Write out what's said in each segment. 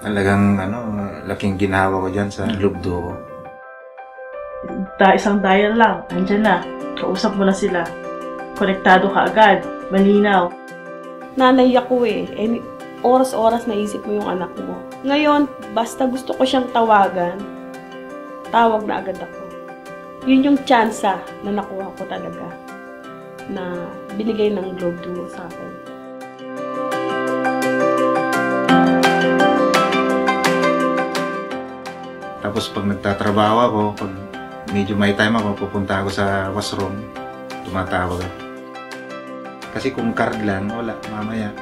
Talagang laking ginawa ko dyan sa Globe Duo. Isang dial lang, andyan na. Kausap mo na sila. Konektado ka agad. Malinaw. Nanay ako eh. Oras-oras naisip mo yung anak mo. Ngayon, basta gusto ko siyang tawagan, tawag na agad ako. Yun yung tsansa na nakuha ko talaga na binigay ng Globe Duo sa akin. Tapos pag nagtatrabaho ako, pag medyo may time ako, pupunta ako sa washroom, tumatawag ako. Kasi kung card lang, wala, mamaya.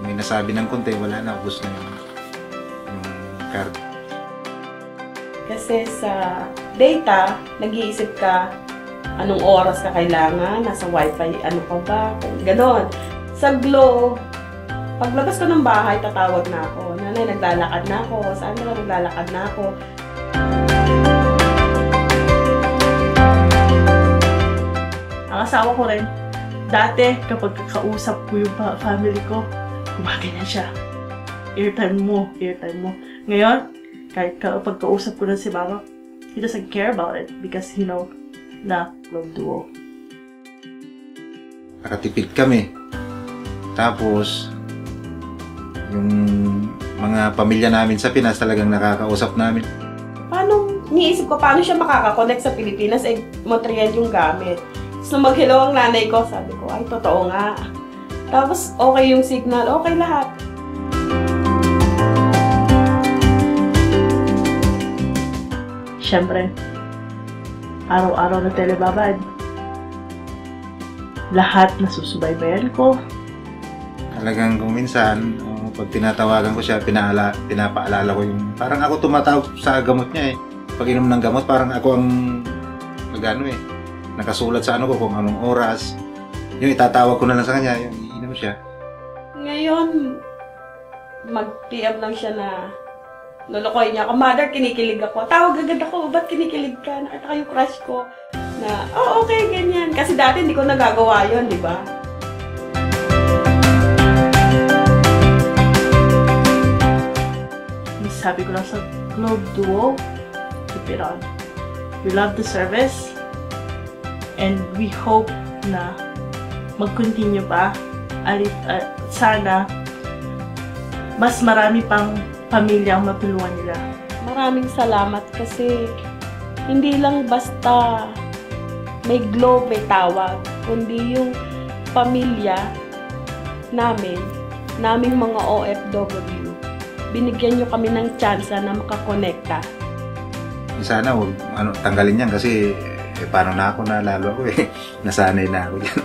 May nasabi ng konti, wala na, ubos na yung card. Kasi sa data, nag-iisip ka anong oras ka kailangan, nasa wifi, ano pa ba, ganon. Sa Globe, paglabas ko ng bahay, tatawag na ako. Nanay, naglalakad na ako. Saan na naglalakad na ako? Ang asawa ko rin, dati kapag kakausap ko yung family ko, gumaganyan siya. Airtime mo. Ngayon, kahit kapag kausap ko na si mama, he doesn't care about it because he know na Globe Duo. Nakatipid kami. Tapos, yung mga pamilya namin sa Pinas talagang nakakausap namin. Niisip ko, paano siya makakakonect sa Pilipinas? Montreal yung gamit. So, mag-hello ang nanay ko. Sabi ko, ay, totoo nga. Tapos, okay yung signal. Okay lahat. Siyempre, araw-araw na telebabad. Lahat na susubaybayan ko. Talagang kung minsan, pag tinatawagan ko siya, pinapaalala ko yung... Parang ako tumatawag sa gamot niya eh. Pag inom ng gamot, parang ako ang nakasulat sa ko kung anong oras. Yung itatawag ko na lang sa kanya, yung iinom siya. Ngayon, mag-PM lang siya na lulukoy niya ako. Mother, kinikilig ako. Tawag agad ako, ba't kinikilig ka? Nakita kayo crush ko. Na, okay, ganyan. Kasi dati hindi ko nagagawa yun, di ba? Sabi ko lang sa Globe Duo, keep it on. We love the service and we hope na mag-continue pa. Sana mas marami pang pamilya ang matulungan nila. Maraming salamat kasi hindi lang basta may Globe, may tawag, kundi yung pamilya naming mga OFW. Binigyan nyo kami ng tsansa na makakonekta. Sana tanggalin yan kasi paano na ako, lalo ako nasanay na ako dyan.